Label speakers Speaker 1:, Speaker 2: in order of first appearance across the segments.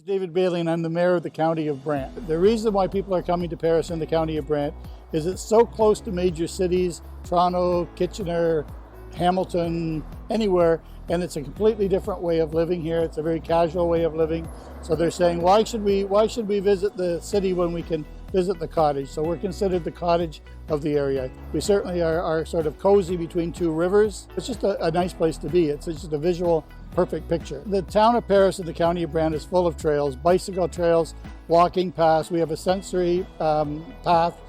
Speaker 1: David Bailey and I'm the mayor of the County of Brant. The reason why people are coming to Paris in the County of Brant is it's so close to major cities, Toronto, Kitchener, Hamilton, anywhere, and it's a completely different way of living here. It's a very casual way of living. So they're saying, why should we visit the city when we can visit the cottage? So we're considered the cottage of the area. We certainly are sort of cozy between two rivers. It's just a nice place to be. It's just a visual perfect picture. The town of Paris and the County of Brant is full of trails, bicycle trails, walking paths. We have a sensory path,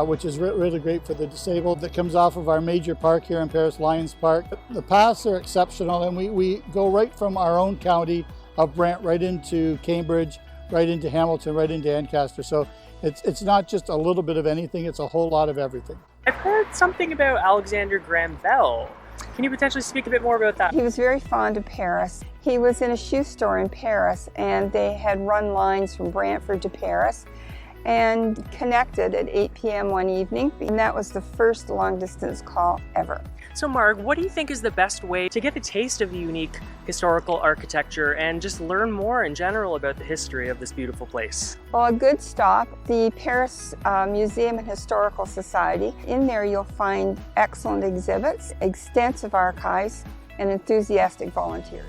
Speaker 1: which is really great for the disabled, that comes off of our major park here in Paris, Lions Park. The paths are exceptional, and we go right from our own county of Brant right into Cambridge, right into Hamilton, right into Ancaster. So it's not just a little bit of anything, it's a whole lot of everything.
Speaker 2: I've heard something about Alexander Graham Bell. Can you potentially speak a bit more about that?
Speaker 3: He was very fond of Paris. He was in a shoe store in Paris, and they had run lines from Brantford to Paris and connected at 8 p.m. one evening, and that was the first long-distance call ever.
Speaker 2: So Marg, what do you think is the best way to get the taste of the unique historical architecture and just learn more in general about the history of this beautiful place?
Speaker 3: Well, a good stop, the Paris Museum and Historical Society. In there you'll find excellent exhibits, extensive archives, and enthusiastic volunteers.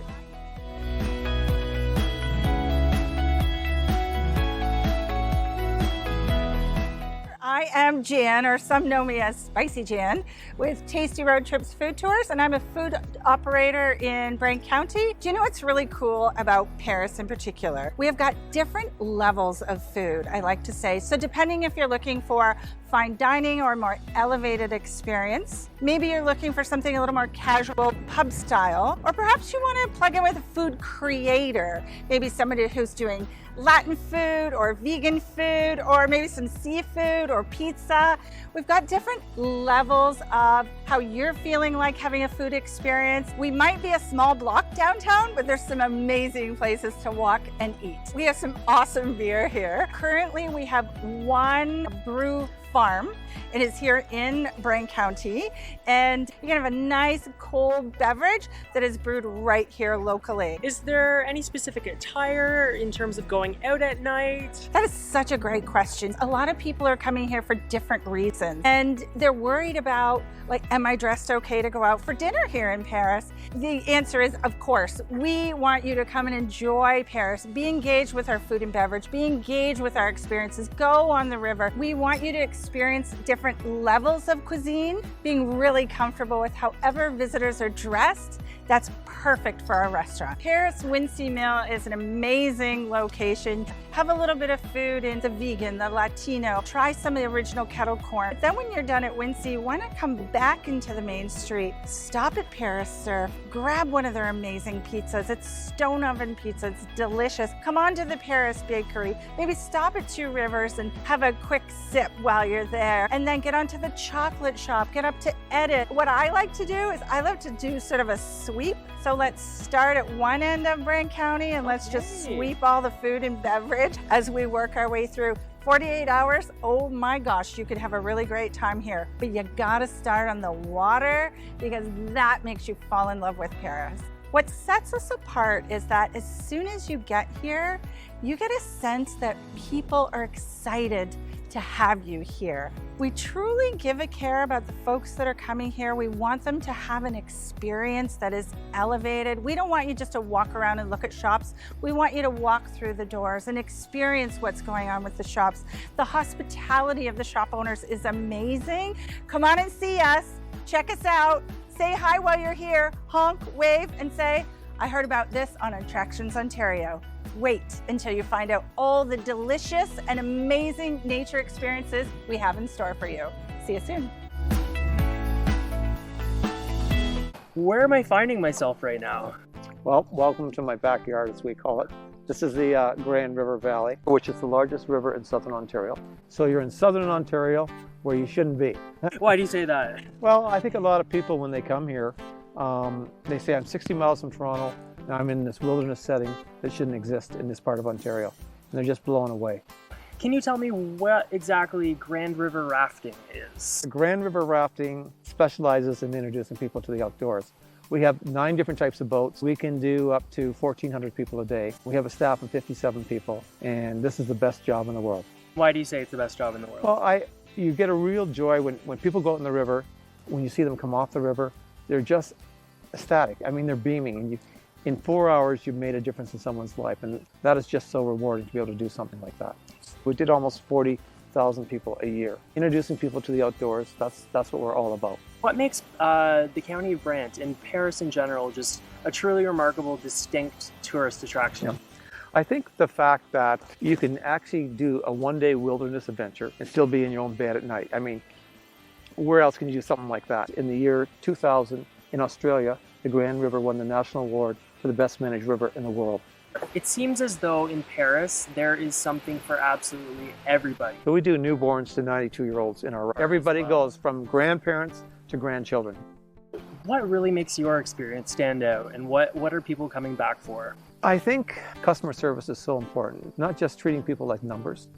Speaker 4: I am Jan, or some know me as Spicy Jan, with Tasty Road Trips Food Tours, and I'm a food operator in Brant County. Do you know what's really cool about Paris in particular? We have got different levels of food, I like to say. So depending if you're looking for fine dining or more elevated experience, maybe you're looking for something a little more casual, pub style, or perhaps you want to plug in with a food creator, maybe somebody who's doing Latin food or vegan food or maybe some seafood or pizza. We've got different levels of how you're feeling like having a food experience. We might be a small block downtown, but there's some amazing places to walk and eat. We have some awesome beer here. Currently, we have one brew farm. It is here in Brant County, and you can have a nice cold beverage that is brewed right here locally.
Speaker 2: Is there any specific attire in terms of going out at night?
Speaker 4: That is such a great question. A lot of people are coming here for different reasons, and they're worried about, like, am I dressed okay to go out for dinner here in Paris? The answer is, of course. We want you to come and enjoy Paris, be engaged with our food and beverage, be engaged with our experiences, go on the river. We want you to experience different levels of cuisine, being really comfortable with however visitors are dressed. That's perfect for our restaurant. Paris Wincy Mill is an amazing location. Have a little bit of food in the vegan, the Latino. Try some of the original kettle corn. But then when you're done at Wincy, why not come back into the main street? Stop at Paris Surf. Grab one of their amazing pizzas. It's stone oven pizza. It's delicious. Come on to the Paris Bakery. Maybe stop at Two Rivers and have a quick sip while you're there. And then get onto the chocolate shop. Get up to Edit. What I like to do is I love to do sort of a sweep. So let's start at one end of Brant County and let's just sweep all the food and beverage as we work our way through. 48 hours, oh my gosh, you could have a really great time here. But you gotta start on the water because that makes you fall in love with Paris. What sets us apart is that as soon as you get here, you get a sense that people are excited to have you here. We truly give a care about the folks that are coming here. We want them to have an experience that is elevated. We don't want you just to walk around and look at shops. We want you to walk through the doors and experience what's going on with the shops. The hospitality of the shop owners is amazing. Come on and see us, check us out, say hi while you're here, honk, wave, and say, I heard about this on Attractions Ontario. Wait until you find out all the delicious and amazing nature experiences we have in store for you. See you soon.
Speaker 2: Where am I finding myself right now?
Speaker 5: Well, welcome to my backyard, as we call it. This is the Grand River Valley, which is the largest river in southern Ontario. So you're in southern Ontario where you shouldn't be.
Speaker 2: Why do you say that?
Speaker 5: Well, I think a lot of people, when they come here, they say, I'm 60 miles from Toronto, and I'm in this wilderness setting that shouldn't exist in this part of Ontario. And they're just blown away.
Speaker 2: Can you tell me what exactly Grand River Rafting is?
Speaker 5: The Grand River Rafting specializes in introducing people to the outdoors. We have 9 different types of boats. We can do up to 1,400 people a day. We have a staff of 57 people, and this is the best job in the world.
Speaker 2: Why do you say it's the best job in the world?
Speaker 5: Well, you get a real joy when people go out in the river, when you see them come off the river, they're just ecstatic. I mean, they're beaming, and in 4 hours, you've made a difference in someone's life, and that is just so rewarding to be able to do something like that. We did almost 40,000 people a year. Introducing people to the outdoors, that's what we're all about.
Speaker 2: What makes the County of Brant and Paris in general just a truly remarkable, distinct tourist attraction?
Speaker 5: Yeah. I think the fact that you can actually do a one-day wilderness adventure and still be in your own bed at night. I mean, where else can you do something like that? In the year 2000 in Australia, the Grand River won the national award for the best managed river in the world.
Speaker 2: It seems as though in Paris there is something for absolutely everybody.
Speaker 5: So we do newborns to 92-year-olds in our ride. Everybody goes from grandparents to grandchildren.
Speaker 2: What really makes your experience stand out, and what are people coming back for?
Speaker 5: I think customer service is so important, not just treating people like numbers.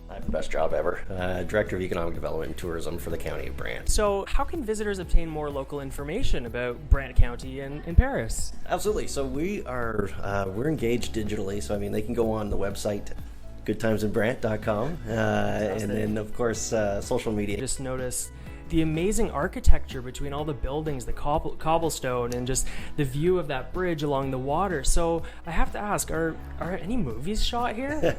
Speaker 6: I have the best job ever. Director of Economic Development and Tourism for the County of Brant.
Speaker 2: So how can visitors obtain more local information about Brant County and Paris?
Speaker 6: Absolutely. So we're engaged digitally. So I mean, they can go on the website, goodtimesinbrant.com, and then of course social media.
Speaker 2: Just notice the amazing architecture between all the buildings, the cobblestone, and just the view of that bridge along the water. So I have to ask, are any movies shot here?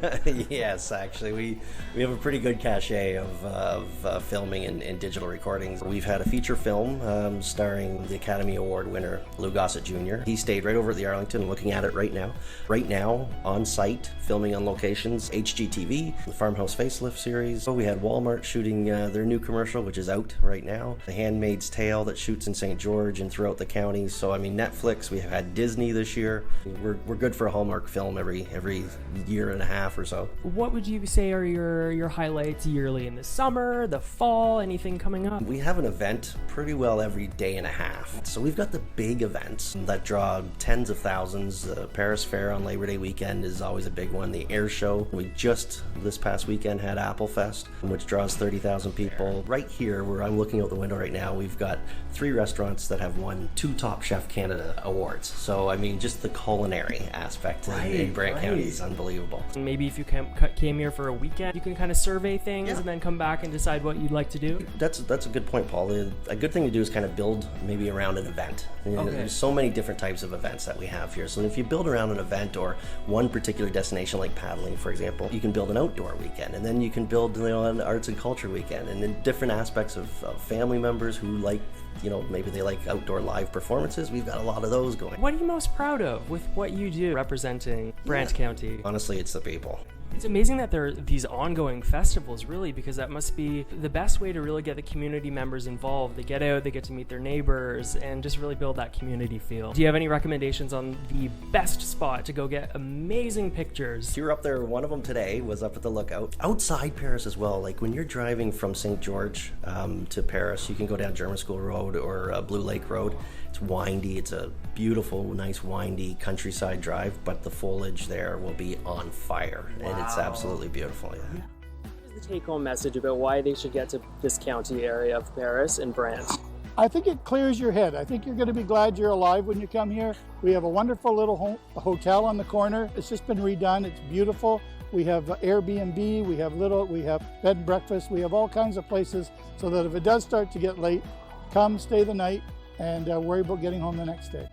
Speaker 6: Yes, actually, we have a pretty good cachet of filming and digital recordings. We've had a feature film starring the Academy Award winner Lou Gossett Jr. He stayed right over at the Arlington, looking at it right now. Right now, on site, filming on locations, HGTV, the Farmhouse Facelift series. So we had Walmart shooting their new commercial, which is out right now. The Handmaid's Tale that shoots in St. George and throughout the county. So I mean, Netflix, we have had Disney this year. We're good for a Hallmark film every year and a half or so.
Speaker 2: What would you say are your highlights yearly in the summer, the fall, anything coming up?
Speaker 6: We have an event pretty well every day and a half. So we've got the big events that draw tens of thousands. The Paris Fair on Labor Day weekend is always a big one. The air show. We just this past weekend had Apple Fest, which draws 30,000 people. Right here, where I'm looking out the window right now, we've got 3 restaurants that have won 2 Top Chef Canada awards. So I mean, just the culinary aspect in Brant County is unbelievable.
Speaker 2: Maybe if you came here for a weekend, you can kind of survey things and then come back and decide what you'd like to do.
Speaker 6: That's a good point, Paul. A good thing to do is kind of build maybe around an event. There's so many different types of events that we have here. So if you build around an event or one particular destination like paddling, for example, you can build an outdoor weekend, and then you can build an arts and culture weekend, and then different aspects of family members who like, maybe they like outdoor live performances. We've got a lot of those going.
Speaker 2: What are you most proud of with what you do representing Brant County?
Speaker 6: Honestly, it's the people.
Speaker 2: It's amazing that there are these ongoing festivals, really, because that must be the best way to really get the community members involved. They get out, they get to meet their neighbors, and just really build that community feel. Do you have any recommendations on the best spot to go get amazing pictures?
Speaker 6: You were up there, one of them today was up at the Lookout. Outside Paris as well, like when you're driving from St. George to Paris, you can go down German School Road or Blue Lake Road. It's windy, it's a beautiful, nice, windy countryside drive, but the foliage there will be on fire, and it's absolutely beautiful. Yeah.
Speaker 2: What is the take-home message about why they should get to this county area of Paris and Brant?
Speaker 1: I think it clears your head. I think you're going to be glad you're alive when you come here. We have a wonderful little hotel on the corner. It's just been redone. It's beautiful. We have Airbnb, we have bed and breakfast, we have all kinds of places so that if it does start to get late, come stay the night and worry about getting home the next day.